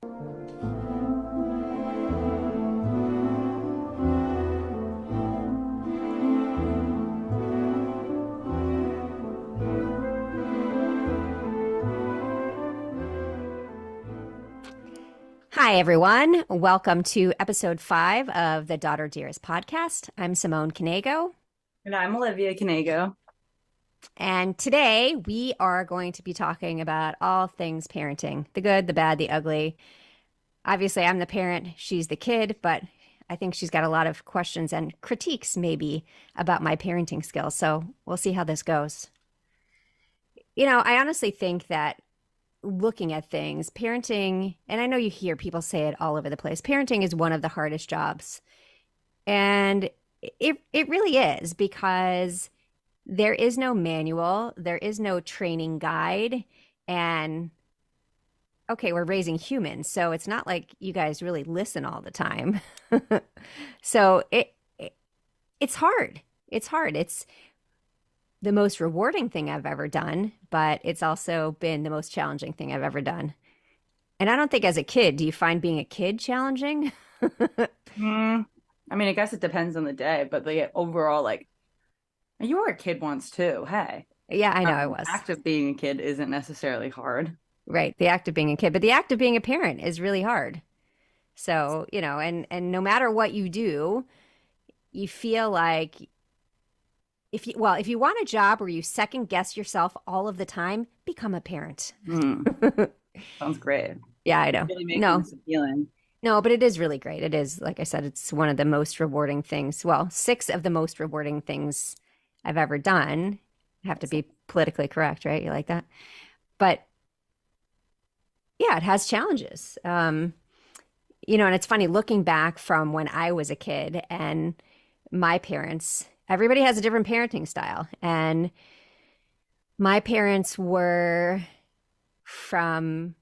Hi, everyone. Welcome to episode 5 of the Daughter Dearest podcast. I'm Simone Canego, And I'm Olivia Canego. and today we are going to be talking about all things parenting, the good, the bad, the ugly. Obviously, I'm the parent, she's the kid, but I think she's got a lot of questions and critiques, maybe, about my parenting skills. So we'll see how this goes. I honestly think that looking at things, parenting, and I know you hear people say it all over the place, parenting is one of the hardest jobs. And it really is because there is no manual, there is no training guide, and okay, we're raising humans, so it's not like you guys really listen all the time. So it's hard. It's hard. It's the most rewarding thing I've ever done, but it's also been the most challenging thing I've ever done. And I don't think as a kid, do you find being a kid challenging? Hmm. I mean, I guess it depends on the day, but the overall, you were a kid once too. Hey, Yeah, I know I the was. act of being a kid isn't necessarily hard. Right. The act of being a kid, but the act of being a parent is really hard. So, and no matter what you do, you feel like if you want a job where you second guess yourself all of the time, become a parent. Hmm. Sounds great. Yeah, I know. Really making No, this appealing. no, but it is really great. It is, like I said, it's one of the most rewarding things. Well, six of the most rewarding things I've ever done. I have to be politically correct, right? You like that? But yeah, it has challenges. And it's funny looking back from when I was a kid and my parents, everybody has a different parenting style. And my parents were from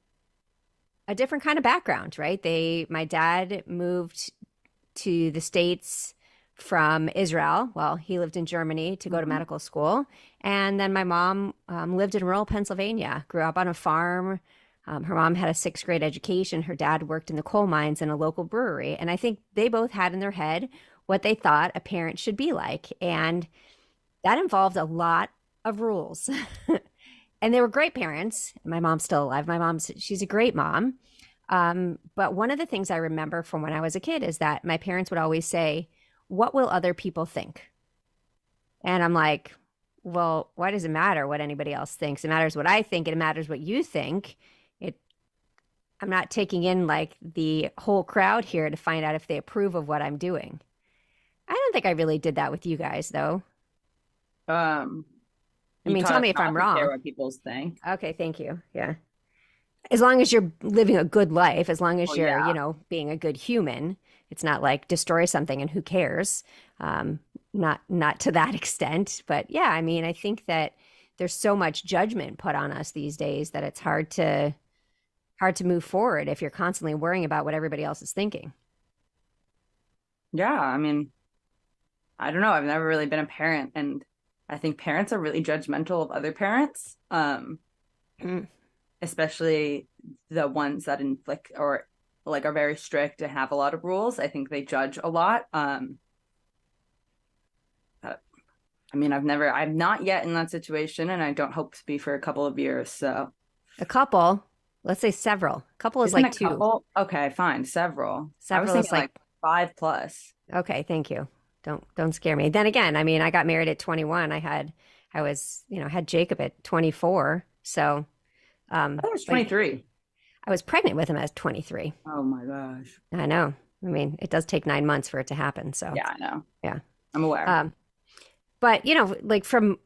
a different kind of background, right? My dad moved to the States from Israel. Well, he lived in Germany to go to Mhm. medical school. And then my mom lived in rural Pennsylvania, grew up on a farm. Her mom had a sixth grade education. Her dad worked in the coal mines in a local brewery. And I think they both had in their head what they thought a parent should be like. And that involved a lot of rules. And they were great parents. My mom's still alive. She's a great mom. But one of the things I remember from when I was a kid is that my parents would always say, "What will other people think?" And I'm like, well, why does it matter what anybody else thinks? It matters what I think, and it matters what you think. It, I'm not taking in like the whole crowd here to find out if they approve of what I'm doing. I don't think I really did that with you guys, though. Um, I you mean, taught tell us me if not I'm to care wrong. what people think. Okay, thank you. Yeah. As long as you're living a good life, as long as Oh you're, yeah. being a good human, it's not like destroy something and who cares. Um, not to that extent, but yeah, I mean, I think that there's so much judgment put on us these days that it's hard to move forward if you're constantly worrying about what everybody else is thinking. Yeah, I mean, I don't know. I've never really been a parent, and I think parents are really judgmental of other parents. Mm. Especially the ones that inflict or are very strict and have a lot of rules. I think they judge a lot. I mean, I'm not yet in that situation, and I don't hope to be for a couple of years. So, A couple, let's say several. A couple is isn't like a two. couple? Okay, fine, several. I was Several is thinking like, like five plus. okay, thank you. Don't scare me. Then again, I mean, I got married at 21. I had Jacob at 24. So, I thought it was but 23. I was pregnant with him at 23. Oh my gosh. I know. I mean, it does take 9 months for it to happen. So, Yeah, I know. yeah. I'm aware. Um, but like from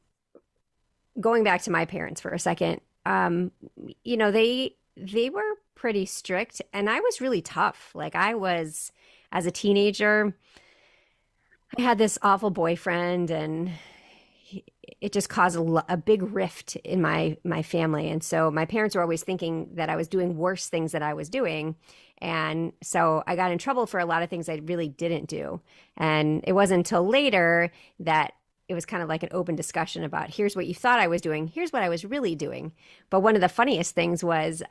going back to my parents for a second, they were pretty strict, and I was really tough. Like I was as a teenager, I had this awful boyfriend, and it just caused a big rift in my family. And so my parents were always thinking that I was doing worse things that I was doing. And so I got in trouble for a lot of things I really didn't do. And it wasn't until later that it was kind of like an open discussion about here's what you thought I was doing, here's what I was really doing. But one of the funniest things was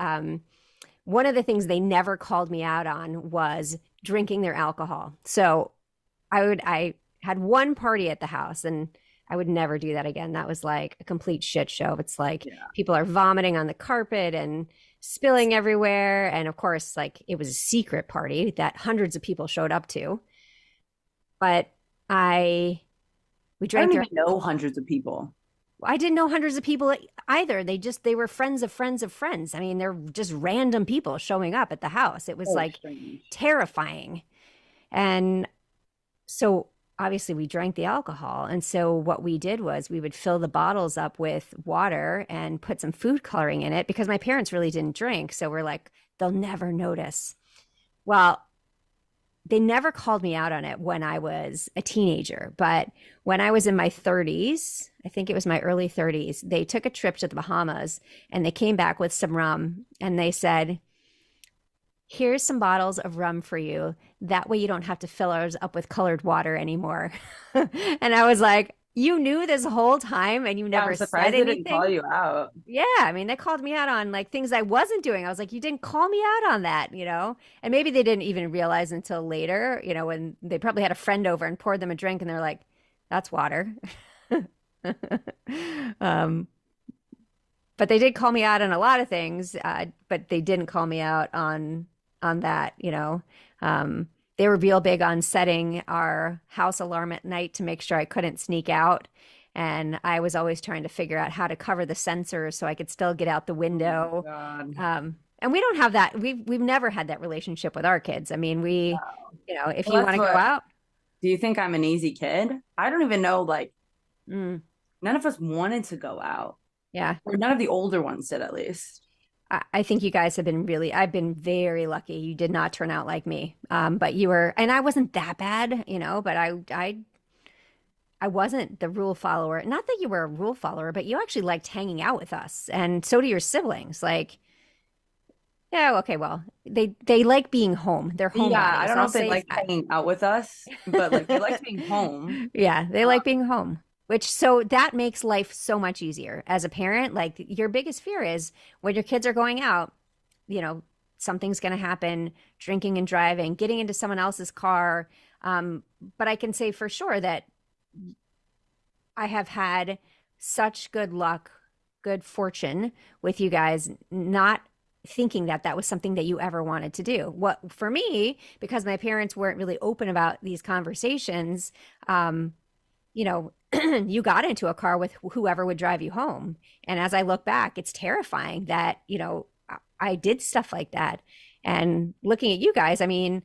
one of the things they never called me out on was drinking their alcohol. So I had one party at the house and I would never do that again. That was like a complete shit show. It's like Yeah. people are vomiting on the carpet and spilling everywhere. And of course, like it was a secret party that hundreds of people showed up to. But I we I don't drank their even know hundreds of people. I didn't know hundreds of people either. They were friends of friends of friends. I mean, they're just random people showing up at the house. It was So like strange. terrifying. And so obviously we drank the alcohol. And so what we did was we would fill the bottles up with water and put some food coloring in it because my parents really didn't drink. So we're like, they'll never notice. Well, they never called me out on it when I was a teenager, but when I was in my 30s, I think it was my early 30s, they took a trip to the Bahamas and they came back with some rum and they said, here's some bottles of rum for you. That way you don't have to fill ours up with colored water anymore. And I was like, you knew this whole time and you Yeah, I'm never said surprised they didn't call anything? you out. Yeah, I mean, they called me out on like things I wasn't doing. I was like, you didn't call me out on that, you know? And maybe they didn't even realize until later, you know, when they probably had a friend over and poured them a drink and they're like, that's water. Um, but they did call me out on a lot of things, but they didn't call me out on that, you know. They were real big on setting our house alarm at night to make sure I couldn't sneak out. And I was always trying to figure out how to cover the sensors so I could still get out the Oh my window. God. And we don't have that. We've never had that relationship with our kids. I mean, if Well, you want that's to go what. out, Do you think I'm an easy kid? I don't even know. Like, mm, none of us wanted to go out, yeah. or none of the older ones did, at least. I think you guys have been I've been very lucky. You did not turn out like me. But you were, and I wasn't that bad, you know, but I wasn't the rule follower. Not that you were a rule follower, but you actually liked hanging out with us. And so do your siblings. Like, yeah, okay, well, they like being home. They're Yeah, I homebodies. don't know I'll if they say liked that. hanging out with us, but like they liked being home. Yeah, they Uh, like being home. Which so that makes life so much easier as a parent. Like your biggest fear is when your kids are going out, you know, something's going to happen, drinking and driving, getting into someone else's car. But I can say for sure that I have had such good luck, good fortune with you guys not thinking that that was something that you ever wanted to do. What for me, because my parents weren't really open about these conversations, you know, you got into a car with whoever would drive you home. And as I look back, it's terrifying that, you know, I did stuff like that. And looking at you guys, I mean,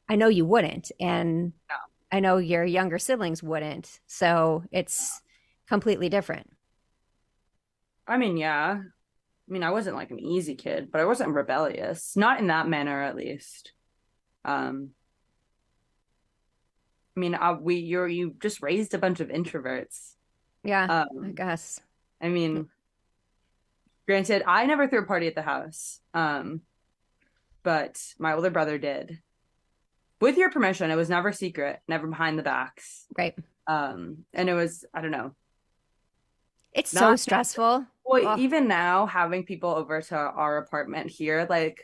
I know you wouldn't. And no. I know your younger siblings wouldn't. So it's completely different. I mean, yeah. I mean, I wasn't like an easy kid, but I wasn't rebellious. Not in that manner, at least. Um, I mean, you just raised a bunch of introverts. Yeah, I Um, guess. I mean, granted, I never threw a party at the house. But my older brother did. With your permission, it was never secret, never behind the backs. Right. And it was, I don't know, It's so not stressful. well, Oh, even now having people over to our apartment here, like,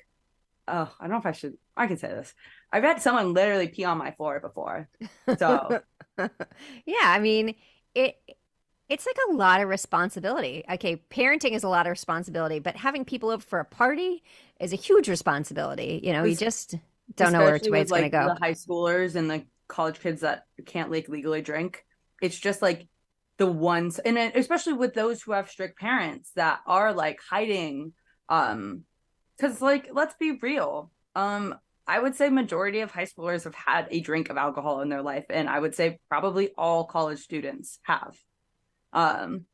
oh, I don't know if I can say this. I've had someone literally pee on my floor before. So yeah, I mean, it it's like a lot of responsibility. Okay, parenting is a lot of responsibility, but having people over for a party is a huge responsibility. You know, you es- just don't know which especially way with it's going to like go. the high schoolers and the college kids that can't like legally drink, it's just like the ones, and especially with those who have strict parents that are like hiding, because like let's be real, I would say majority of high schoolers have had a drink of alcohol in their life, and I would say probably all college students have. um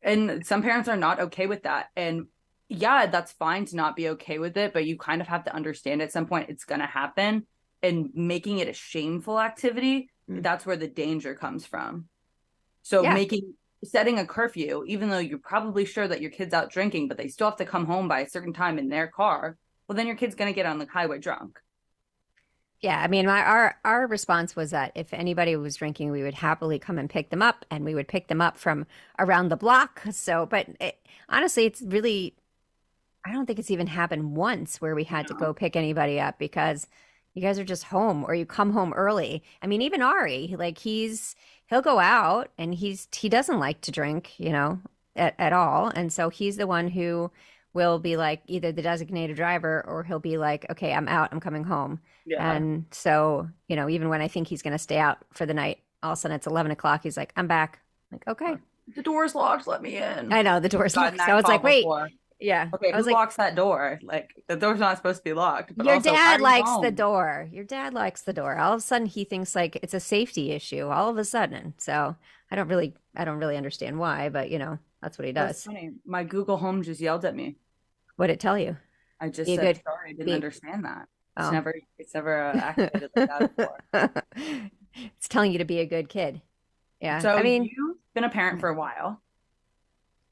and some parents are not okay with that, and yeah, that's fine to not be okay with it, but you kind of have to understand at some point it's going to happen, and making it a shameful activity, Mm. that's where the danger comes from. So Yeah. making setting a curfew, even though you're probably sure that your kid's out drinking, but they still have to come home by a certain time in their car, well, then your kid's going to get on the highway drunk. Yeah, I mean, our response was that if anybody was drinking, we would happily come and pick them up, and we would pick them up from around the block. So, but honestly, it's really I don't think it's even happened once where we had to No. go pick anybody up because you guys are just home or you come home early. I mean, even Ari, like he'll go out and he doesn't like to drink, at all. And so he's the one who will be like either the designated driver or he'll be like, okay, I'm out, I'm coming home. Yeah. And so, even when I think he's going to stay out for the night, all of a sudden it's 11 o'clock. He's like, I'm back. Like, okay. The door's locked. Let me I in. know the door's Gotten locked. So I that was call like, wait, before. yeah. Okay, I who was like, locks that door? Like the door's not supposed to be locked, but your also why dad are you likes the home? door. Your dad likes the door. All of a sudden he thinks like it's a safety issue all of a sudden. So I don't really understand why, but that's what he That's does. funny. My Google Home just yelled at me. What'd it tell you? I just Be a said good, sorry, I didn't be, understand that. It's oh. never it's never activated like that before. It's telling you to be a good kid. Yeah. So I mean, you've been a parent for a while,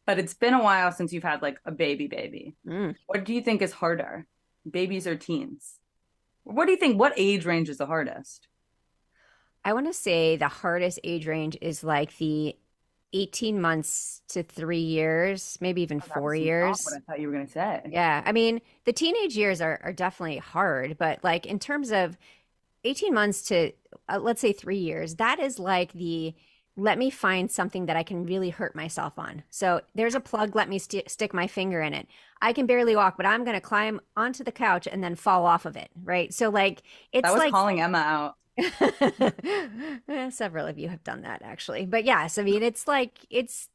but it's been a while since you've had like a baby. mm, What do you think is harder? Babies or teens? What do you think? What age range is the hardest? I want to say the hardest age range is like the 18 months to 3 years, maybe even Oh, that 4 was not what years. I thought you were gonna say. Yeah, I mean, the teenage years are definitely hard, but like in terms of 18 months to let's say 3 years, that is like the let me find something that I can really hurt myself on. So there's a plug, let me stick my finger in it. I can barely walk, but I'm going to climb onto the couch and then fall off of it, right? So like That it's was like calling Emma out. several of you have done that actually. But yes, I mean it's like it's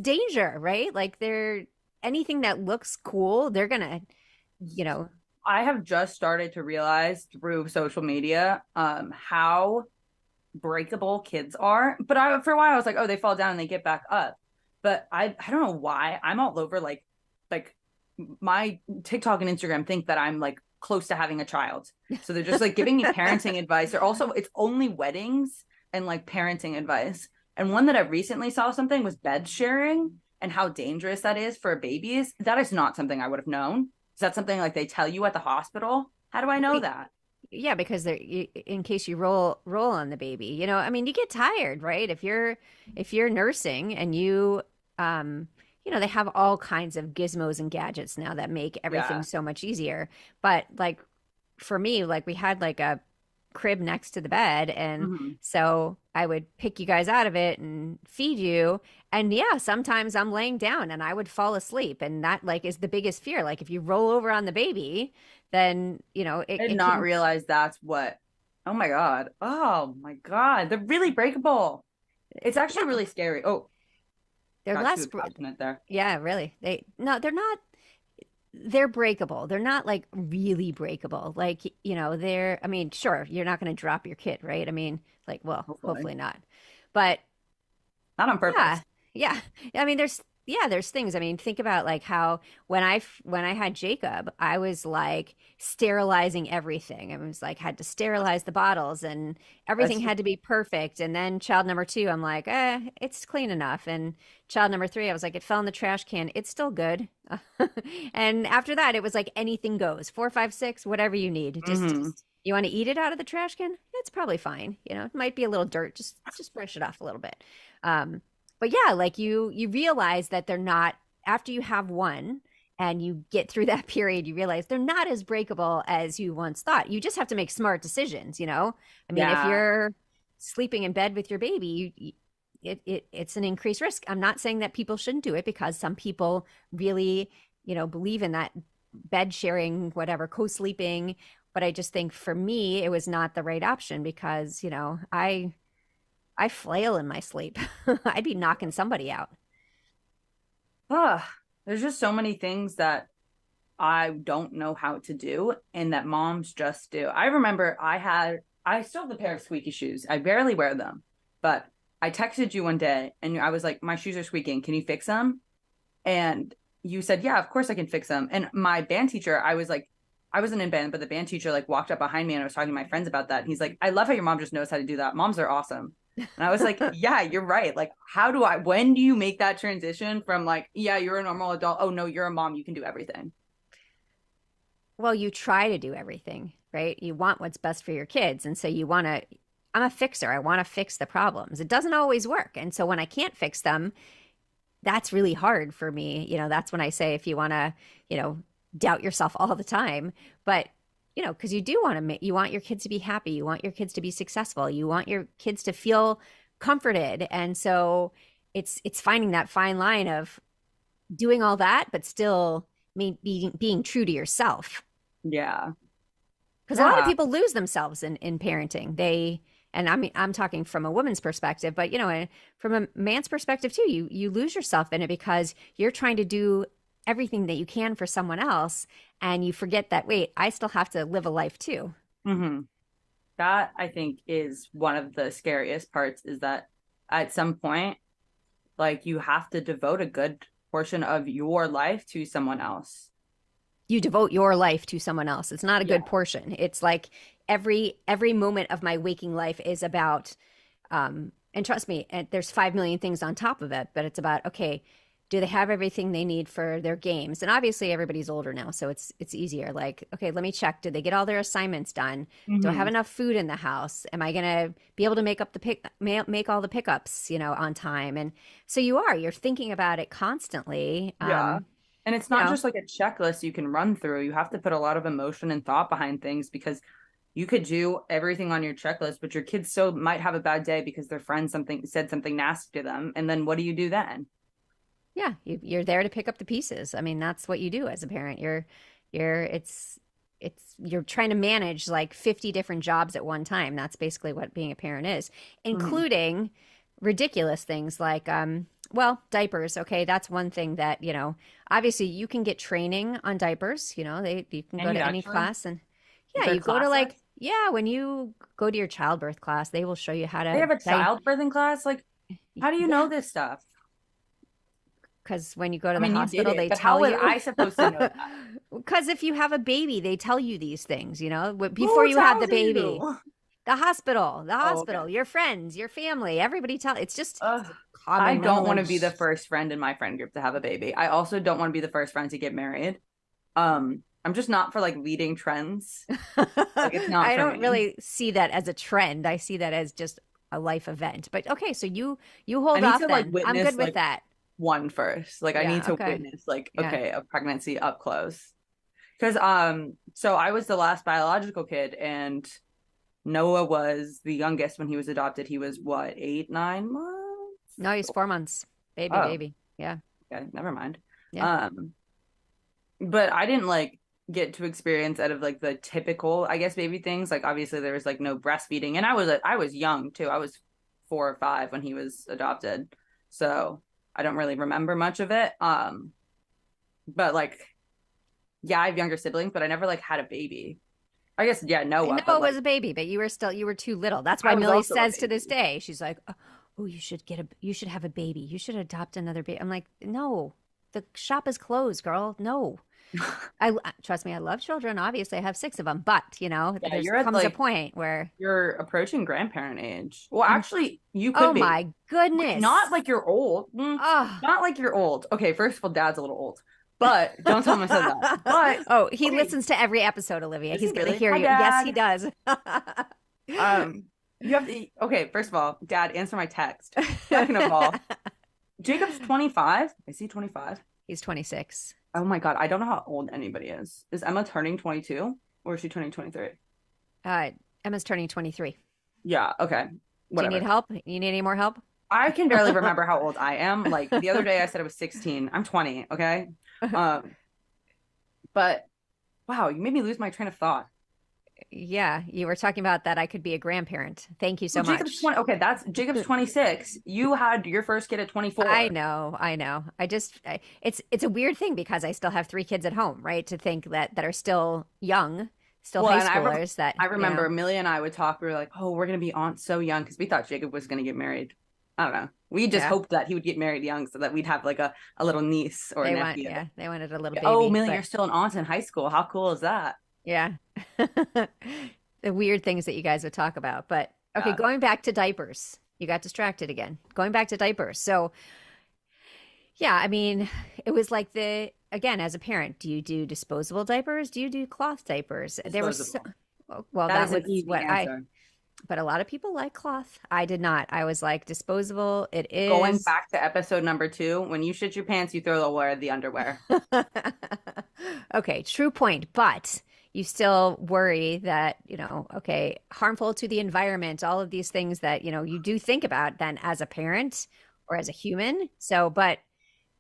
danger, right? Like they're anything that looks cool, they're gonna, you know, I have just started to realize through social media how breakable kids are. But for a while I was like, oh, they fall down and they get back up. But I don't know why I'm all over like my TikTok and Instagram think that I'm like close to having a child. So they're just like giving me parenting advice. They're also it's only weddings and like parenting advice. And one that I recently saw something was bed sharing and how dangerous that is for babies. That is not something I would have known. Is that something like they tell you at the hospital? How do I know that? yeah, because in case you roll on the baby, I mean, you get tired, right? If you're nursing and um, they have all kinds of gizmos and gadgets now that make everything Yeah. so much easier. But like for me, like we had like a crib next to the bed, and Mhm. so I would pick you guys out of it and feed you. And yeah, sometimes I'm laying down and I would fall asleep, and that like is the biggest fear. Like if you roll over on the baby, then it, I did it not can. realize that's what. Oh my God. Oh my God. They're really breakable. It's actually Yeah, really scary. Oh, they're got less. too passionate there. Yeah, really. No, they're not. They're breakable. They're not like really breakable. Like, I mean, sure, you're not going to drop your kid, right? I mean, like, well, Hopefully. hopefully not. But Not on yeah, purpose. yeah. I mean, there's things. I mean, think about like how when I had Jacob, I was like sterilizing everything. I was like had to sterilize the bottles and everything That's had to be perfect. And then child number two, I'm like, it's clean enough. And child number three, I was like, it fell in the trash can. It's still good. And after that, it was like anything goes. Four, five, six, whatever you need. Just hmm you want to eat it out of the trash can? It's probably fine. It might be a little dirt. Just brush it off a little bit. But yeah, like you realize that they're not after you have one and you get through that period, you realize they're not as breakable as you once thought. You just have to make smart decisions. I mean, if Yeah. you're sleeping in bed with your baby, it's an increased risk. I'm not saying that people shouldn't do it because some people really, believe in that bed sharing, whatever, co-sleeping. But I just think for me, it was not the right option because, I flail in my sleep. I'd be knocking somebody out. Ah, there's just so many things that I don't know how to do and that moms just do. I remember I still have a pair of squeaky shoes. I barely wear them, but I texted you one day and I was like, my shoes are squeaking. Can you fix them? And you said, yeah, of course I can fix them. And my band teacher, I was like, I wasn't in band, but the band teacher like walked up behind me and I was talking to my friends about that. And he's like, I love how your mom just knows how to do that. Moms are awesome. And I was like, yeah, you're right. Like, when do you make that transition from like, yeah, you're a normal adult. Oh no, you're a mom. You can do everything. Well, you try to do everything, right? You want what's best for your kids. And so I'm a fixer. I want to fix the problems. It doesn't always work. And so when I can't fix them, that's really hard for me. That's when I say, if you want to, you know, doubt yourself all the time, but because you do want to make, you want your kids to be happy, you want your kids to be successful, you want your kids to feel comforted. And so it's finding that fine line of doing all that, but still being true to yourself. Yeah. Because a lot of Yeah. people lose themselves in parenting. And I mean, I'm talking from a woman's perspective, but from a man's perspective too, you lose yourself in it because you're trying to do everything that you can for someone else, and you forget that, wait, I still have to live a life too. Hmm. That I think is one of the scariest parts, is that at some point, like, you have to devote a good portion of your life to someone else. You devote your life to someone else. It's not a Yeah. good portion. It's like every moment of my waking life is about and trust me, there's 5 million things on top of it, but it's about, okay, do they have everything they need for their games? And obviously everybody's older now, so it's easier. Like, okay, let me check. Did they get all their assignments done? Do I have Hmm. enough food in the house? Am I gonna be able to make all the pickups, on time? And so you're thinking about it constantly. Yeah. And it's You not know, just like a checklist you can run through. You have to put a lot of emotion and thought behind things, because you could do everything on your checklist, but your kids so might have a bad day because their friend something said something nasty to them. And then what do you do then? yeah, you're there to pick up the pieces. I mean, that's what you do as a parent. You're you're trying to manage like 50 different jobs at one time. That's basically what being a parent is, Hmm. including ridiculous things like well, diapers. Okay, that's one thing that, obviously you can get training on diapers, you can And go you to any actually, class, and is yeah, there you go to like, classes? yeah, when you go to your childbirth class, they will show you how They to have a childbirthing class? Like, how do you know yeah, this stuff? because when you go to I the mean, you did hospital, it, they but how tell was you. I supposed to know that? Because if you have a baby, they tell you these things, before Who you have the tells baby. you? The Oh, okay. hospital, your friends, your family, everybody it's just Ugh. I common don't want to be the knowledge. first friend in my friend group to have a baby. I also don't want to be the first friend to get married. I'm just not for like leading trends. Like, it's not I for don't me. really see that as a trend. I see that as just a life event. But okay, so you I hold need off to like then. I'm good witness with like that. one first. Like, I need Yeah, to okay. witness like, Yeah. okay, a pregnancy up close. Because so I was the last biological kid, and Noah was the youngest when he was adopted. He was what, 8, 9 months? No, he's 4 months. Baby, Oh, baby. Yeah. okay, never mind. Yeah. Um, but I didn't like get to experience out of like the typical, I guess, baby things. Like, obviously there was like no breastfeeding, and I was young too. I was 4 or 5 when he was adopted, so I don't really remember much of it. But like, yeah, I have younger siblings, but I never like had a baby. I guess, yeah, I Noah, know but it was like, a baby, but you were too little. That's why I was Millie also a says to this baby. day, she's like, "Oh, you should have a baby. You should adopt another baby." I'm like, "No, the shop is closed, girl. No." Trust me, I love children. Obviously, I have 6 of them, but Yeah, there's you're at comes a like, point where you're approaching grandparent age. Well, I'm. actually, you Oh could be. my Okay, not goodness. like you're old. Oh. Not like you're old. Okay, first of all, dad's a little old, but don't tell him I said that. But Oh, he okay, listens to every episode, Olivia. does he He's gonna really? hear Hi, you. Yes, he dad. does. You have to. Okay, first of all, dad, answer my text. Second of all, Jacob's 25. Is he 25? He's 26. Oh my God, I don't know how old anybody is. Is Emma turning 22 or is she turning 23? Uh, Emma's turning 23. Yeah, okay, Do you need whatever. help? You need any more help? I can barely remember how old I am. Like, the other day I said I was 16. I'm 20, okay? Um, but wow, you made me lose my train of thought. Yeah, you were talking about that I could be a grandparent. Thank you So so Jacob's much. 20. Okay, that's Jacob's 26. You had your first kid at I 24. know, I know. It's a weird thing because I still have 3 kids at home, right? To think that are still young, still Well, high and schoolers that, I remember Amelia and I would talk. We were like, "Oh, we're gonna be aunts so young," because we thought Jacob was gonna get married. I don't know. We just yeah, hoped that he would get married young so that we'd have like a little niece or a nephew. they wanted a little Oh, baby, Amelia, you're but still an aunt in high school. How cool is that? yeah. The weird things that you guys would talk about. But okay, Yeah. going back to diapers. You got distracted again. Going back to diapers. So, yeah, I mean, it was like again, as a parent, do you do disposable diapers? Do you do cloth diapers? There were so, Disposable. well, That that is an was easy what answer. but a lot of people like cloth. I did not. I was like, disposable, it Going is. back to episode number 2, when you shit your pants, you throw away the underwear. Okay, true point. But you still worry that, okay, harmful to the environment, all of these things that, you do think about then as a parent or as a human. So, but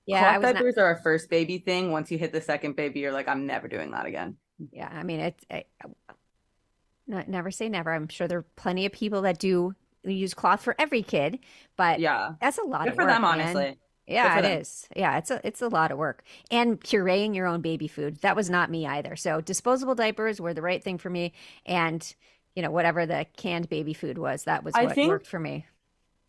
yeah, I Cloth was not, diapers are a first baby thing. Once you hit the second baby, you're like, I'm never doing that again. yeah, I mean, never say never. I'm sure there are plenty of people that do use cloth for every kid, but Yeah. that's a lot Good of for them, work, man. honestly. Good Yeah, for it them. is. Yeah, it's a lot of work. And pureeing your own baby food. That was not me either. So disposable diapers were the right thing for me. And, whatever the canned baby food was, that was I what think worked for me.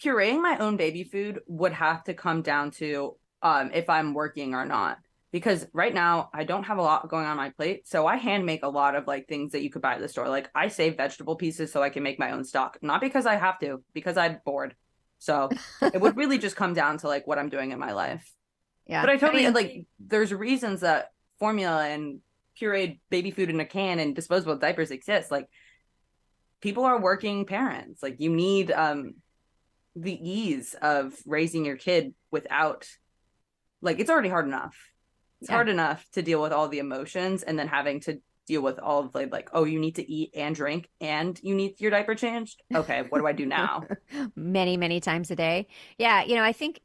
pureeing my own baby food would have to come down to if I'm working or not. Because right now I don't have a lot going on my plate. So I hand make a lot of like things that you could buy at the store. Like I save vegetable pieces so I can make my own stock. Not because I have to, because I'm bored. So it would really just come down to like what I'm doing in my life. Yeah. But I I totally mean, like there's reasons that formula and pureed baby food in a can and disposable diapers exist. Like people are working parents. Like you need the ease of raising your kid without like it's already hard enough. It's yeah. hard enough to deal with all the emotions and then having to deal with all of like oh you need to eat and drink and you need your diaper changed. Okay, what do I do now? Many, many times a day. Yeah, I think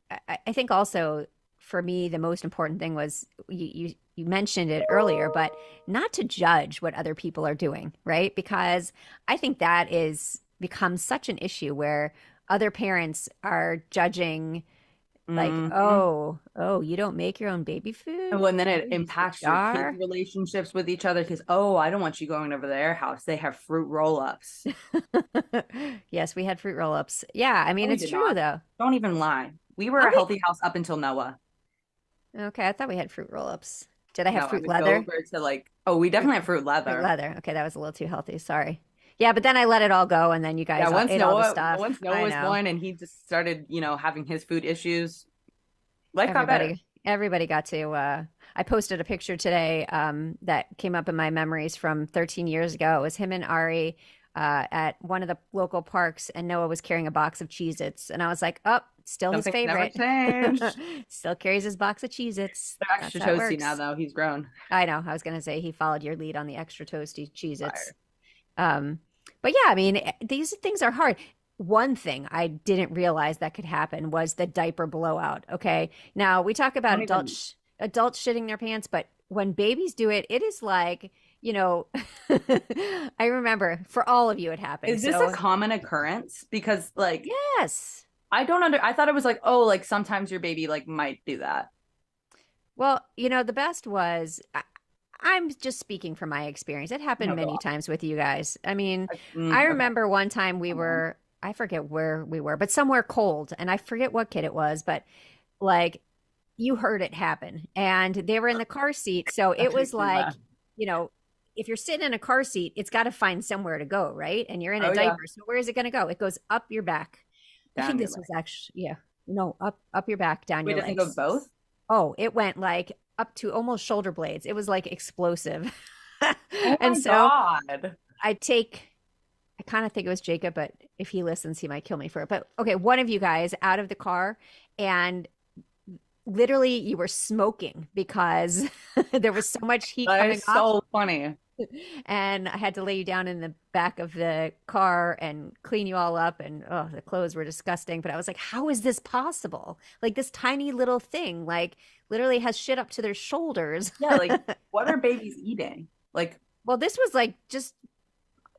also for me the most important thing was you mentioned it earlier, but not to judge what other people are doing, right? Because I think that is becomes such an issue where other parents are judging like, Mm-hmm. oh, you don't make your own baby food? Well, and then Oh, it you use the impacts your kids' jar? relationships with each other because, oh, I don't want you going over to their house. They have fruit roll-ups. Yes, we had fruit roll-ups. Yeah, I No, mean we it's did true not. though. Don't even lie. We were Oh, a healthy house up until Noah. okay, I thought we had fruit roll-ups. Did I have No, I fruit would go leather? over to like, oh, we Fruit, definitely have fruit fruit leather. leather. Okay, that was a little too healthy. Sorry. Yeah, but then I let it all go, and then you Yeah, guys all ate all the stuff. Once Noah I was know. born and he just started, having his food issues, life got better. Everybody got to. I posted a picture today that came up in my memories from 13 years ago. It was him and Ari at one of the local parks, and Noah was carrying a box of Cheez-Its, and I was like, "Oh, still Some his things never favorite. change. Still carries his box of Cheez-Its. They're That's extra how it toasty now, works." though. He's grown. I know. I was gonna say he followed your lead on the extra toasty Cheez-Its. Fire. Um, but yeah, I mean, these things are hard. One thing I didn't realize that could happen was the diaper blowout. Okay. Now we talk about Don't even. adults shitting their pants, but when babies do it, it is like, you know, I remember for all of you it happened. Is this a So common occurrence? Because like yes. I don't under. I thought it was like oh like sometimes your baby like might do that. Well, the best was I'm just speaking from my experience. It happened No, go many off. times with you guys. I mean, I Okay. remember one time we Come on. were, I forget where we were, but somewhere cold, and I forget what kid it was, but like you heard it happen. And they were in the car seat. So it That was makes me like, laugh. you know, if you're sitting in a car seat, it's got to find somewhere to go, right? And you're in a Oh yeah, diaper. So where is it going to go? It goes up your back. I down think your this leg. was actually, yeah, no, up your back, down Wait, your does it go legs. both? Oh, it went like up to almost shoulder blades. It was like explosive. Oh And my so God. I take, I kind of think it was Jacob, but if he listens, he might kill me for it. But okay, one of you guys out of the car and literally you were smoking because there was so much heat That coming is off. so funny. And I had to lay you down in the back of the car and clean you all up. And oh, the clothes were disgusting. But I was like, how is this possible? Like this tiny little thing, like literally has shit up to their shoulders. Yeah, like what are babies eating? Like Well, this was like just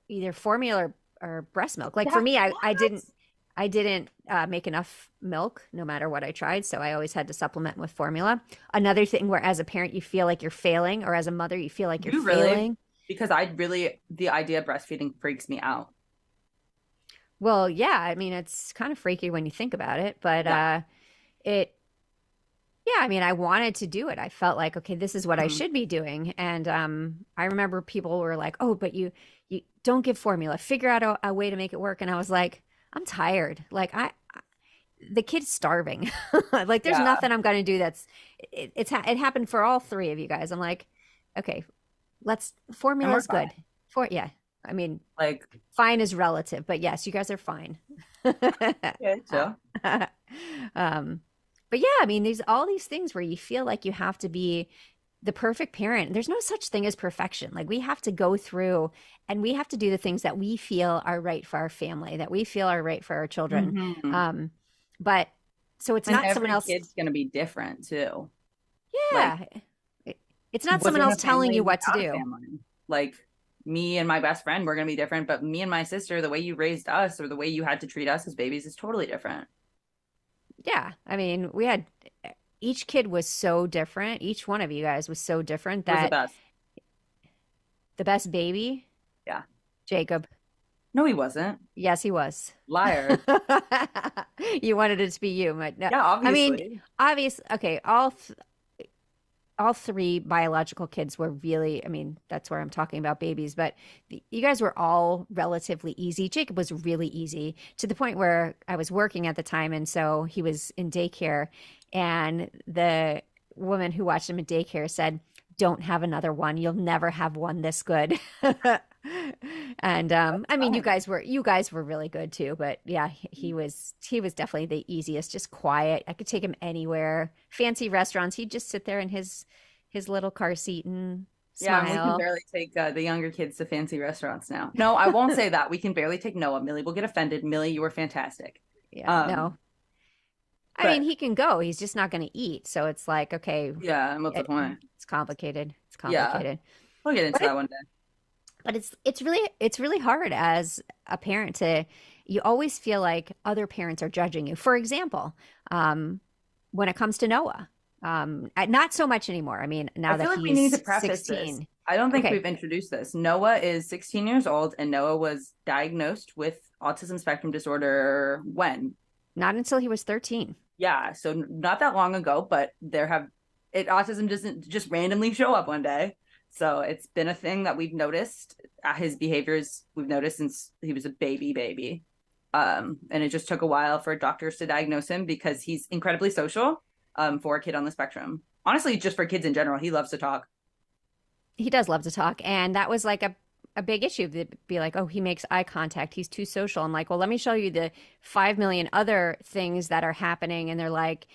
either formula or breast milk. Like for that me, I what? didn't make enough milk no matter what I tried, so I always had to supplement with formula. Another thing where as a parent you feel like you're failing, or as a mother you feel like you're You really? failing. Because I really the idea of breastfeeding freaks me out. Well, yeah, I mean it's kind of freaky when you think about it, but Yeah. it yeah, I mean I wanted to do it. I felt like okay, this is what I Mhm. should be doing. And I remember people were like, "Oh, but you don't give formula. Figure out a way to make it work." And I was like, "I'm tired. Like the kid's starving. Like there's Yeah. nothing I'm going to do that's it happened for all three of you guys. I'm like, okay, let's And we're formula's fine. good. For yeah. I mean, Like, fine is relative, but yes, you guys are fine. yeah, so um but yeah, I mean, there's all these things where you feel like you have to be the perfect parent, there's no such thing as perfection. Like we have to go through and we have to do the things that we feel are right for our family, that we feel are right for our children. Hmm. Um, but so it's And not someone every else. kid's going to be different too. Like, Yeah. It's not someone within else a telling family you and what to without a do. family. Like, me and my best friend, we're going to be different, but me and my sister, the way you raised us or the way you had to treat us as babies is totally different. Yeah. I mean, we had each kid was so different. Each one of you guys was so different It was the that best. the best baby, Yeah. Jacob. No, he wasn't. Yes, he was. Liar. You wanted it to be you, but no. Yeah, I mean, obviously. obvious. Okay, all three biological kids were really, I mean, that's where I'm talking about babies, but you guys were all relatively easy. Jacob was really easy to the point where I was working at the time. And so he was in daycare. And the woman who watched him in daycare said, "Don't have another one. You'll never have one this good." And I mean, Fine. you guys were really good too, but yeah, he was definitely the easiest, just quiet. I could take him anywhere, fancy restaurants. He'd just sit there in his little car seat and Yeah, and we can smile. barely take the younger kids to fancy restaurants now. No, I won't say that. We can barely take Noah. Millie will get offended. Millie, you were fantastic. Yeah, Um, no. I mean, but he can go. He's just not going to eat. So it's like, okay, yeah, and what's the point? it's complicated. It's Yeah, complicated. we'll get into But that one day. it's really hard as a parent to you always feel like other parents are judging you. For example, um, when it comes to Noah, not so much anymore. I mean, I now feel that like we need to he's preface this. 16. I don't think Okay, we've introduced this. Noah is 16 years old, and Noah was diagnosed with autism spectrum disorder when? not until he was 13. Yeah, so not that long ago, but autism doesn't just randomly show up one day. So it's been a thing that we've noticed. His behaviors we've noticed since he was a baby. And it just took a while for doctors to diagnose him because he's incredibly social for a kid on the spectrum. Honestly, just for kids in general, he loves to talk. He does love to talk, and that was like a big issue. They'd be like, "Oh, he makes eye contact. He's too social." I'm like, "Well, let me show you the 5 million other things that are happening." And they're like,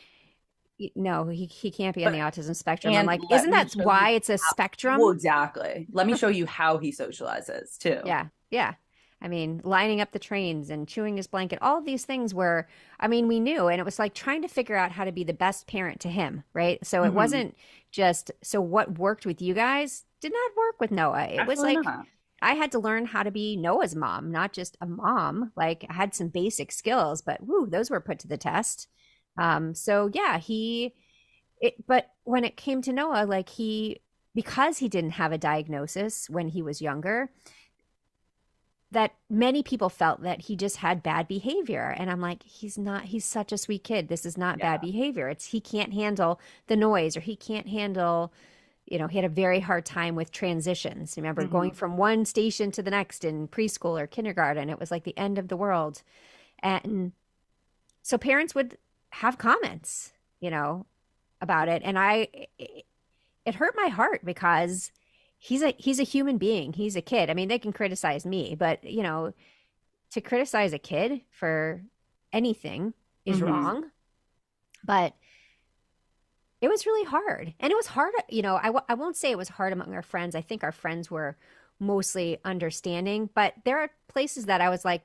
"No, he can't be on the But autism spectrum." I'm and like, let "Isn't me that show you why it's a how, well, spectrum?" exactly. Let me show you how he socializes too. Yeah, yeah. I mean, lining up the trains and chewing his blanket, all of these things were, I mean, we knew, and it was like trying to figure out how to be the best parent to him, right? So it Hmm. wasn't just, so what worked with you guys did not work with Noah. It was Absolutely like, not. I had to learn how to be Noah's mom, not just a mom. Like I had some basic skills, but woo, those were put to the test. So yeah, but when it came to Noah, like because he didn't have a diagnosis when he was younger, that many people felt that he just had bad behavior. And I'm like, he's not, he's such a sweet kid. This is not bad Yeah. behavior. It's he can't handle the noise or he can't handle, he had a very hard time with transitions. Remember going Hmm. from one station to the next in preschool or kindergarten, it was like the end of the world. And so parents would have comments, you know, about it. And it hurt my heart because he's a human being. He's a kid. I mean, they can criticize me, but to criticize a kid for anything is Hmm. wrong. But it was really hard. And it was hard, I won't say it was hard among our friends. I think our friends were mostly understanding, but there are places that I was like,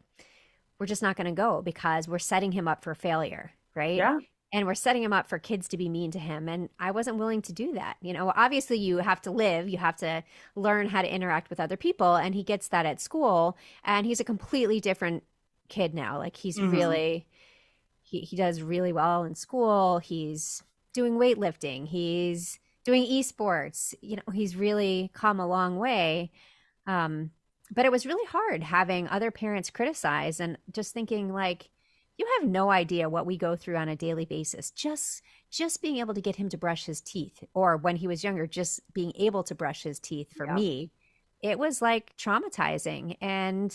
we're just not going to go because we're setting him up for failure, right? Yeah. And we're setting him up for kids to be mean to him. And I wasn't willing to do that. Obviously, you have to live, you have to learn how to interact with other people. And he gets that at school. And he's a completely different kid now. Like, Hmm. he does really well in school. He's doing weightlifting, he's doing esports. He's really come a long way. um, but it was really hard having other parents criticize and just thinking like, you have no idea what we go through on a daily basis. Just being able to get him to brush his teeth, or when he was younger, just being able to brush his teeth for Yeah. me, it was like traumatizing. And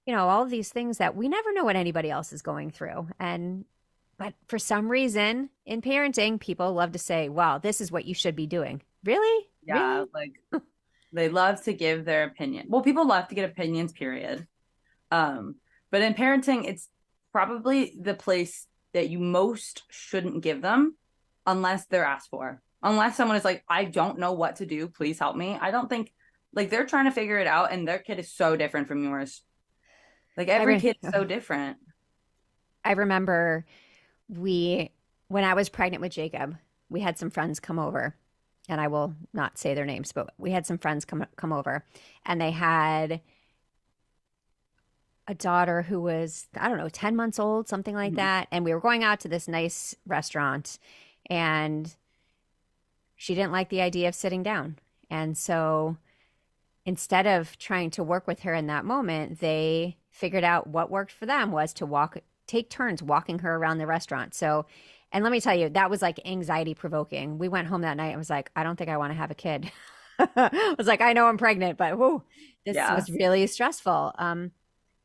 all of these things that we never know what anybody else is going through. And but for some reason in parenting, people love to say, "Wow, this is what you should be doing." Really? Yeah. Really? Like, they love to give their opinion. Well, people love to get opinions, period. Um, but in parenting, it's probably the place that you most shouldn't give them unless they're asked for. unless someone is like, I don't know what to do, please help me. I don't think like they're trying to figure it out, and their kid is so different from yours. Like I every re kid is so different. I remember we when I was pregnant with Jacob, we had some friends come over, and I will not say their names, but we had some friends come over, and they had a daughter who was, I don't know, 10 months old, something like Mhm. that. And we were going out to this nice restaurant, and she didn't like the idea of sitting down. And so instead of trying to work with her in that moment, they figured out what worked for them was to take turns walking her around the restaurant. So, and let me tell you, that was like anxiety provoking. We went home that night. I was like, I don't think I want to have a kid. I was like, I know I'm pregnant, but whoo, this Yeah. was really stressful.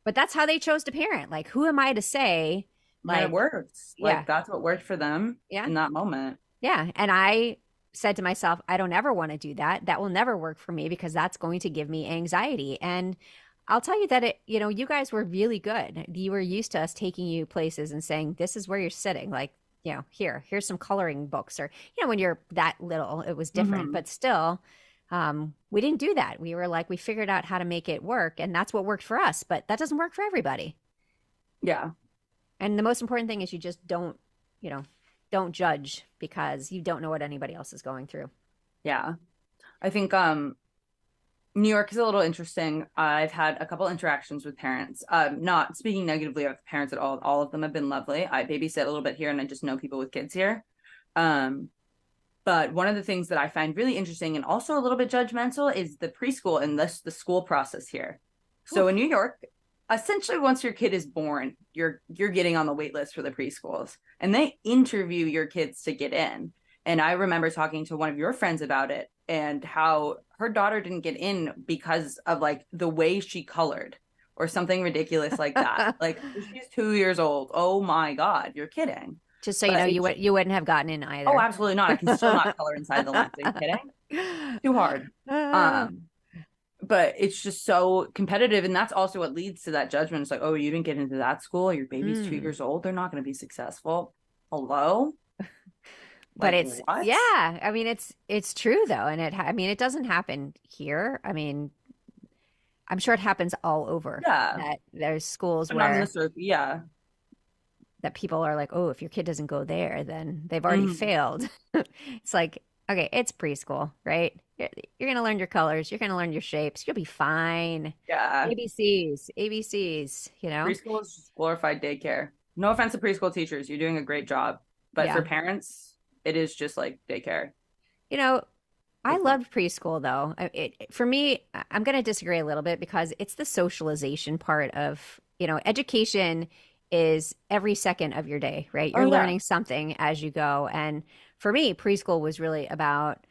But that's how they chose to parent. Like, who am I to say, And it like, works. yeah, Like that's what worked for them yeah, in that moment. yeah. And I said to myself, I don't ever want to do that. That will never work for me because that's going to give me anxiety. And I'll tell you that you guys were really good. You were used to us taking you places and saying, this is where you're sitting. Like, here's some coloring books. Or, when you're that little, it was different. Hmm. But still, we didn't do that. We were like, we figured out how to make it work. And that's what worked for us. But that doesn't work for everybody. Yeah. And the most important thing is you just you know, don't judge because you don't know what anybody else is going through. Yeah. I think New York is a little interesting. I've had a couple interactions with parents. Not speaking negatively of the parents at all. All of them have been lovely. I babysit a little bit here and I just know people with kids here. Um, but one of the things that I find really interesting and also a little bit judgmental is the preschool and the school process here. So in Oof. New York, essentially once your kid is born, you're getting on the wait list for the preschools and they interview your kids to get in. And I remember talking to one of your friends about it and how her daughter didn't get in because of like the way she colored or something ridiculous like that. Like she's 2 years old. Oh my God, you're kidding. Just so you know, But it's you wouldn't have gotten in Oh, either. absolutely not. I can still not color inside the lens. Are you kidding? Too hard. Um, but it's just so competitive, and that's also what leads to that judgment. It's like, oh, you didn't get into that school. Your baby's two Mm. years old. They're not going to be successful. Hello? But Like it's what? yeah, I mean it's true though, and I mean it doesn't happen here. I mean, I'm sure it happens all over Yeah, that there's schools but not in the where circle. Yeah. that people are like, oh, if your kid doesn't go there, then they've already Mhm. failed. It's like, okay, it's preschool, right? You're going to learn your colors, you're going to learn your shapes, you'll be fine. Yeah. ABCs, ABCs, you know? Preschool is just glorified daycare. No offense to preschool teachers, you're doing a great job, but for Yeah. parents, it is just like daycare. You know, I It's not. loved preschool though. For me, I'm going to disagree a little bit because it's the socialization part of, education is every second of your day, right? Oh You're yeah. learning something as you go. And for me, preschool was really about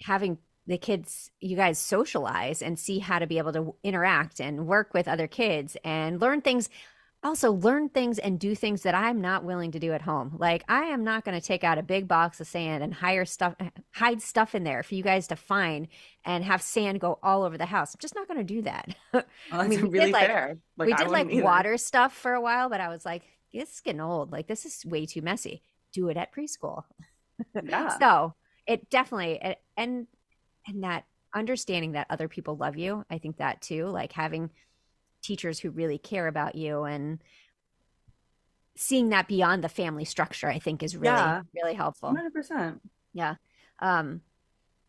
having the kids, you guys socialize and see how to be able to interact and work with other kids and learn things and do things that I'm not willing to do at home. Like I am not going to take out a big box of sand and hide stuff in there for you guys to find and have sand go all over the house. I'm just not going to do that. I Well, that's mean, really fair. Like we I did like wouldn't either. water stuff for a while, but I was like, this is getting old. Like this is way too messy. Do it at preschool. Yeah. So it definitely and that understanding that other people love you, I think that too, like having teachers who really care about you and seeing that beyond the family structure, I think is really, Yeah. really helpful. 100%. Yeah. Um,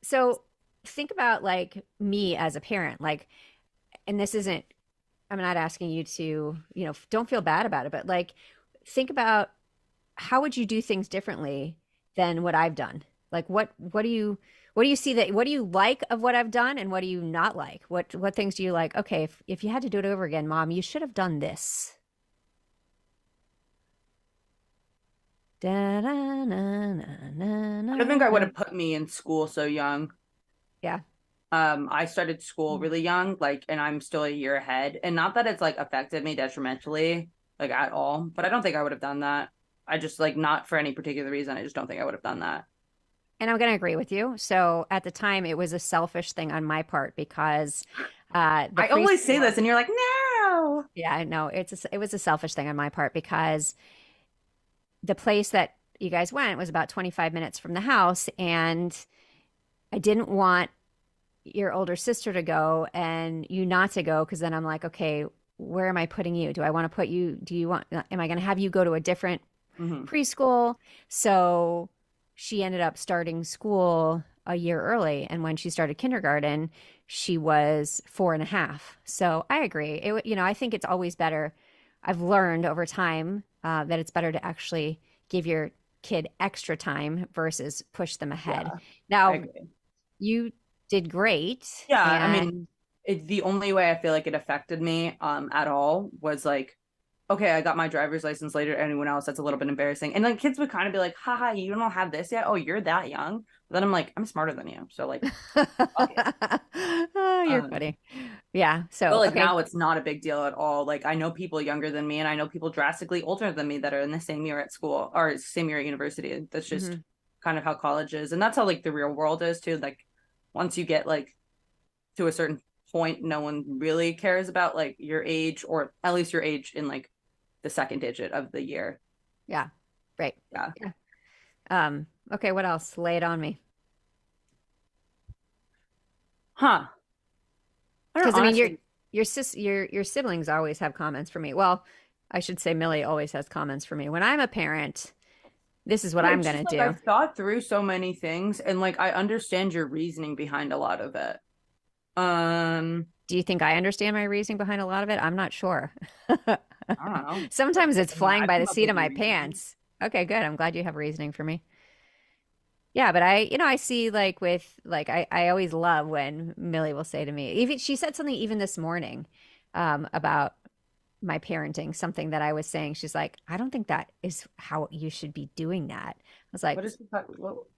so think about like me as a parent, like, and this isn't, I'm not asking you to, don't feel bad about it, but like, think about how would you do things differently than what I've done? Like, what do you see what do you like of what I've done and what do you not like? What things do you like? Okay, if you had to do it over again, mom, you should have done this. Da, na, na, na, na, I don't think I would na. have put me in school so young. Yeah. I started school really young, like, and I'm still a year ahead. And not that it's like affected me detrimentally, like at all, but I don't think I would have done that. I just like not for any particular reason. I just don't think I would have done that. And I'm going to agree with you. So at the time, it was a selfish thing on my part because the I always say preschool, this, and you're like, no. yeah, I know it was a selfish thing on my part because the place that you guys went was about 25 minutes from the house, and I didn't want your older sister to go and you not to go because then I'm like, okay, where am I putting you? Do I want to put you? Do you want, am I going to have you go to a different Hmm. preschool? So she ended up starting school a year early. And when she started kindergarten, she was 4.5. So I agree. I think it's always better. I've learned over time that it's better to actually give your kid extra time versus push them ahead. Yeah, I Now, agree. you did great. Yeah, I mean, And the only way I feel like it affected me at all was like, okay, I got my driver's license later than anyone else. That's a little bit embarrassing. And then kids would kind of be like, haha, you don't have this yet. Oh, you're that young. But then I'm like, I'm smarter than you. So like, fuck it. oh, you're Um, funny. Yeah. but So, like okay. now it's not a big deal at all. Like I know people younger than me and I know people drastically older than me that are in the same year at school or same year at university. That's just Hmm. kind of how college is. And that's how like the real world is too. Like once you get like to a certain point, no one really cares about like your age or at least your age in like the second digit of the year. Yeah. Right. Yeah. Yeah. Okay. What else? Lay it on me. Huh. I don't Because I mean, honestly. your siblings always have comments for me. Well, I should say Millie always has comments for me. When I'm a parent, this is what I'm It's going just to like do. I've thought through so many things and like I understand your reasoning behind a lot of it. Um, Do you think I understand my reasoning behind a lot of it? I'm not sure. I don't know. Sometimes it's I mean, flying I've by the come up seat with of a my reasoning. pants. Okay, good. I'm glad you have reasoning for me. Yeah, but I see like I always love when Millie will say to me, even she said something even this morning, about my parenting, something that I was saying. She's like, I don't think that is how you should be doing that. I was like, What is the I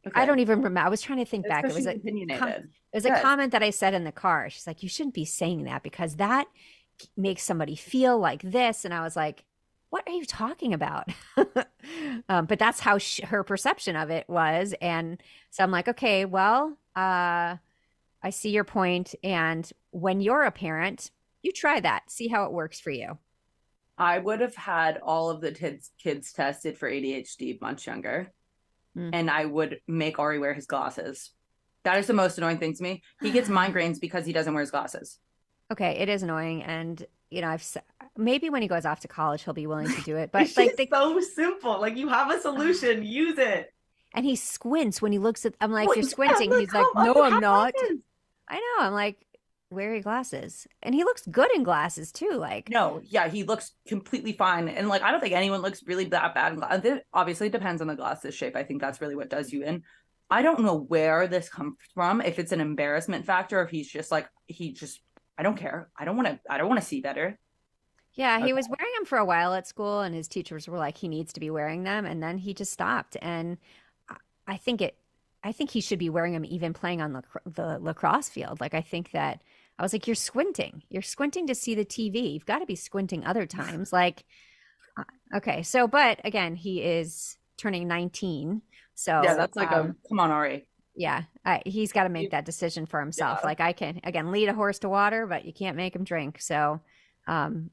okay? don't even remember. I was trying to think It's back. because she's opinionated. It was a Good. comment that I said in the car. She's like, you shouldn't be saying that because that makes somebody feel like this. And I was like, what are you talking about? But that's how her perception of it was. And so I'm like, okay, well, I see your point. And when you're a parent, you try that, see how it works for you. I would have had all of the kids tested for ADHD much younger, Mm. and I would make Ari wear his glasses. That is the most annoying thing to me. He gets migraines because he doesn't wear his glasses. Okay, it is annoying. And, maybe when he goes off to college, he'll be willing to do it. But It's like just so simple. Like you have a solution, use it. and he squints when he looks at, I'm like, Well, you're yeah, squinting. like He's like, how no, you I'm have not. glasses. I know. I'm like, wear your glasses. And he looks good in glasses too. Like, No, yeah, he looks completely fine, and like I don't think anyone looks really that bad in glasses. It obviously depends on the glasses shape. I think that's really what does you in. I don't know where this comes from. If it's an embarrassment factor, if he's just like he just. I don't care. I don't want to. I don't want to see better. yeah, he was Okay. wearing them for a while at school, and his teachers were like, he needs to be wearing them. And then he just stopped. And I I think it, I think he should be wearing them even playing on the lacrosse field. Like, I think that I was like, you're squinting. You're squinting to see the TV. You've got to be squinting other times. Like, uh, okay. So, but again, he is turning 19. Yeah, So, that's like a come on, Ari. yeah, he's got to make that decision for himself. Yeah. Like I can, again, lead a horse to water, but you can't make him drink. Um,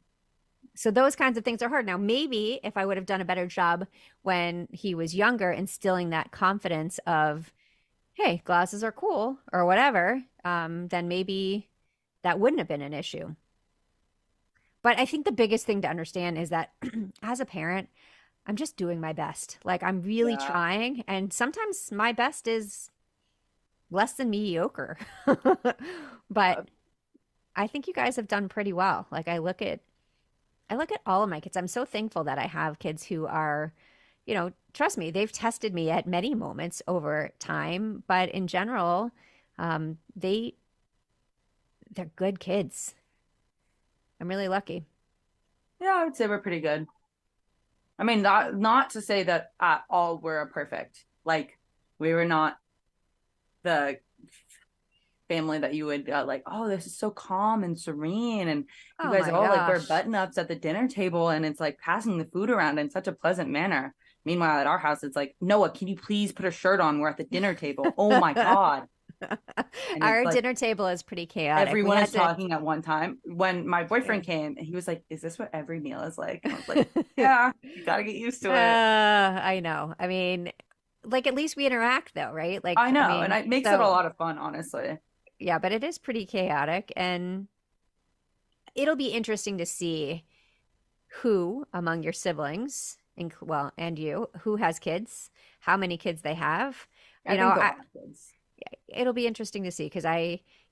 so those kinds of things are hard. Now, maybe if I would have done a better job when he was younger, instilling that confidence of, hey, glasses are cool or whatever, then maybe that wouldn't have been an issue. But I think the biggest thing to understand is that as a parent, I'm just doing my best. Like I'm really Yeah. trying. And sometimes my best is less than mediocre. Uh, But I think you guys have done pretty well. Like I look at all of my kids. I'm so thankful that I have kids who are, trust me, they've tested me at many moments over time, but in general, they they're good kids. I'm really lucky. yeah, I would say we're pretty good. I mean, not to say that at all we're perfect. Like we were not the family that you would like, oh, this is so calm and serene, and you Oh guys my all like wear gosh. button ups at the dinner table, and it's like passing the food around in such a pleasant manner. Meanwhile, at our house, it's like, Noah, can you please put a shirt on? We're at the dinner table. Oh my God. And it's Our like dinner table is pretty chaotic. We everyone had is to, talking at one time. When my yeah. boyfriend came, he was like, "Is this what every meal is like?" And I was like, "Yeah, you gotta get used to it." I know. I mean, like at least we interact though, right? I Like, I know, and mean, it makes it a so lot of fun, honestly. yeah, but it is pretty chaotic and it'll be interesting to see who among your siblings, well, and you, who has kids, how many kids they have. I You know, think they'll have kids. it'll be interesting to see because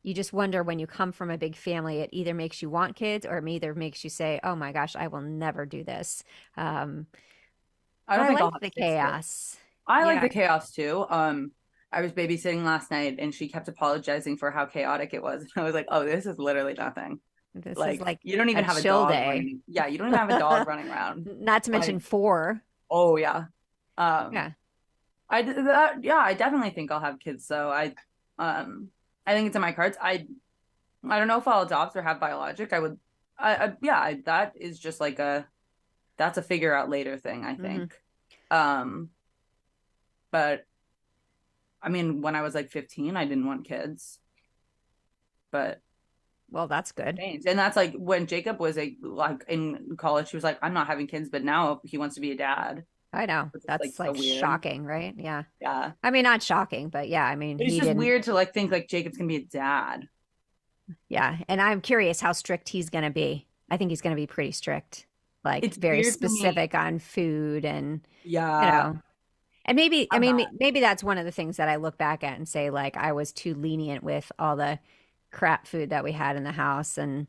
you just wonder when you come from a big family, it either makes you want kids or it either makes you say, oh my gosh, I will never do this. Um, I but don't I think I'll like have the kids too. chaos. I like Yeah, the chaos too. I was babysitting last night and she kept apologizing for how chaotic it was. I was like, "Oh, this is literally nothing. this is Like, like you don't a even have a chill dog day. running. Yeah, you don't even have a dog running around. Not to mention Like, four. oh yeah. Um, Yeah. yeah, I definitely think I'll have kids. So um, I think it's in my cards. I don't know if I'll adopt or have biologic. I would, yeah, that is just like that's a figure out later thing, I Hmm. think. Um, but I mean, when I was like 15, I didn't want kids, but Well, that's good. changed. And that's like when Jacob was like in college, he was like, I'm not having kids, but now he wants to be a dad, I know. which is like That's so like weird. shocking, right? Yeah. Yeah. I mean, not shocking, but yeah, I mean, But it's he just didn't. weird to like think like Jacob's gonna be a dad. Yeah. And I'm curious how strict he's going to be. I think he's going to be pretty strict, like It's very weird to me. specific on food and, you Yeah. know, and maybe, I I'm mean, not. maybe that's one of the things that I look back at and say, like, I was too lenient with all the crap food that we had in the house. And,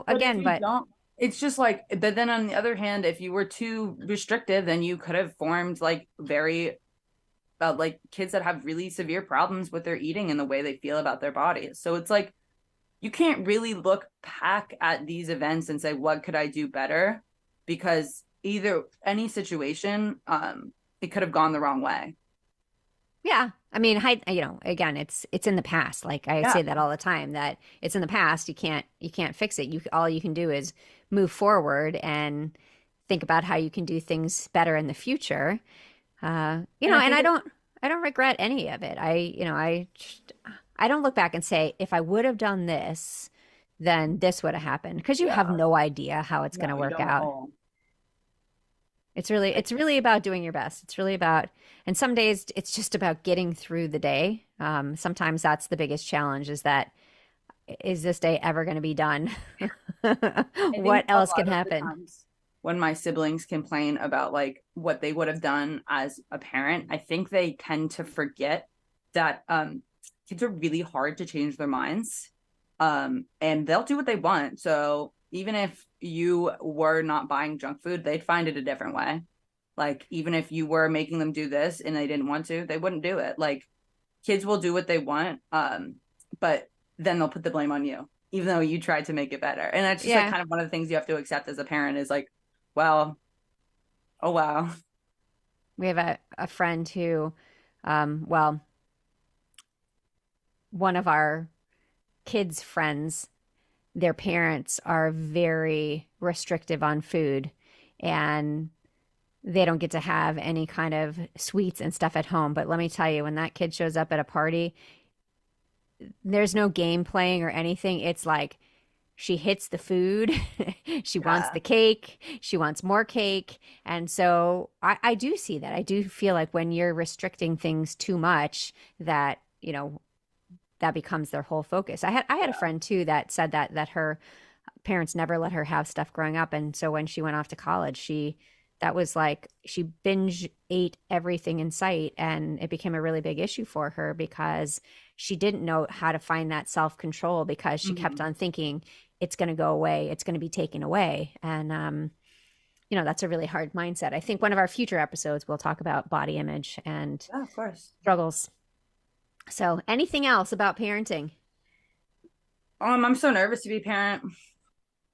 But if again, you but don't, it's just like, but then on the other hand, if you were too restrictive, then you could have formed like very, like kids that have really severe problems with their eating and the way they feel about their bodies. So it's like, you can't really look back at these events and say, what could I do better? Because either any situation, it could have gone the wrong way. yeah, I mean, again, it's in the past. Like I Yeah. say that all the time that it's in the past. You can't fix it. All you can do is move forward and think about how you can do things better in the future. And I And think I don't regret any of it. I don't look back and say if I would have done this, then this would have happened because you have yeah, no idea how it's going no, to you work don't out. know. It's really about doing your best. It's really about, and some days it's just about getting through the day. Sometimes that's the biggest challenge is that, is this day ever going to be done? I What think a else can lot of the happen? times when my siblings complain about like what they would have done as a parent, I think they tend to forget that kids are really hard to change their minds. And they'll do what they want. So even if you were not buying junk food, they'd find it a different way. Like even if you were making them do this and they didn't want to, they wouldn't do it. Like kids will do what they want, but then they'll put the blame on you, even though you tried to make it better. And that's just like Yeah, kind of one of the things you have to accept as a parent is like, well, oh wow. we have a friend who, well, one of our kids' friends, their parents are very restrictive on food and they don't get to have any kind of sweets and stuff at home. But let me tell you, when that kid shows up at a party, there's no game playing or anything. It's like she hits the food, she wants Yeah. the cake, she wants more cake. And so I do see that. I do feel like when you're restricting things too much, that, that becomes their whole focus. I had a friend too that said that her parents never let her have stuff growing up. And so when she went off to college, that was like she binge ate everything in sight. And it became a really big issue for her because she didn't know how to find that self control because she kept Mhm. on thinking it's going to go away, it's going to be taken away. And, that's a really hard mindset. I think one of our future episodes, we'll talk about body image and Yeah, of course. struggles. So, anything else about parenting? I'm so nervous to be a parent.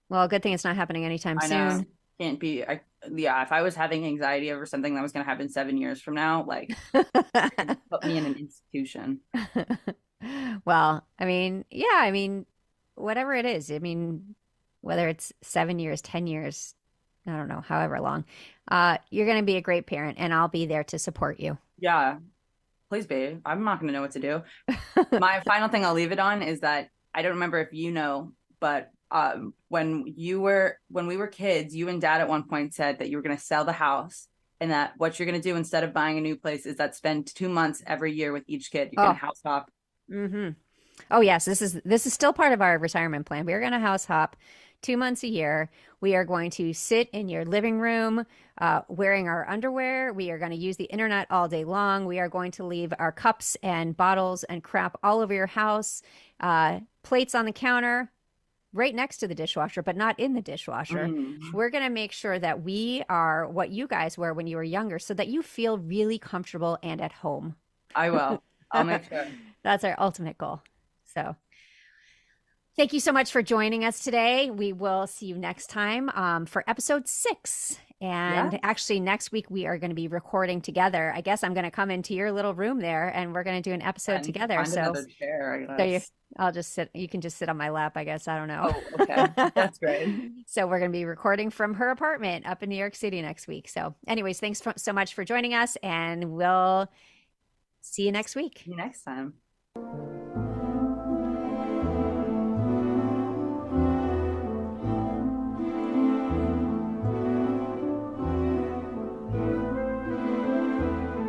Well, good thing it's not happening anytime I know. soon. Can't be. Yeah, if I was having anxiety over something that was going to happen 7 years from now, like put me in an institution. Well, I mean, yeah, I mean, whatever it is, I mean, whether it's 7 years, 10 years, I don't know, however long, you're going to be a great parent and I'll be there to support you. Yeah. please be. I'm not going to know what to do. My final thing I'll leave it on is that I don't remember if you know, but when we were kids, you and dad at one point said that you were going to sell the house, and that what you're going to do instead of buying a new place is that spend 2 months every year with each kid. You're going Oh, to house hop. mm-hmm. Oh yes, this is still part of our retirement plan. We are going to house hop 2 months a year. We are going to sit in your living room, wearing our underwear. We are going to use the internet all day long. We are going to leave our cups and bottles and crap all over your house, plates on the counter, right next to the dishwasher, but not in the dishwasher. Mm, We're going to make sure that we are what you guys were when you were younger, so that you feel really comfortable and at home. I will. I'll make sure. That's our ultimate goal. So. Thank you so much for joining us today. We will see you next time for episode 6. Yeah. And actually, next week we are going to be recording together. I guess I'm going to come into your little room there, and we're going to do an episode And together. find So, another chair, I so you, guess. I'll just sit. You can just sit on my lap, I guess. I don't know. Oh, okay. That's great. So we're going to be recording from her apartment up in New York City next week. So, anyways, thanks so much for joining us, and we'll see you next week. See you next time.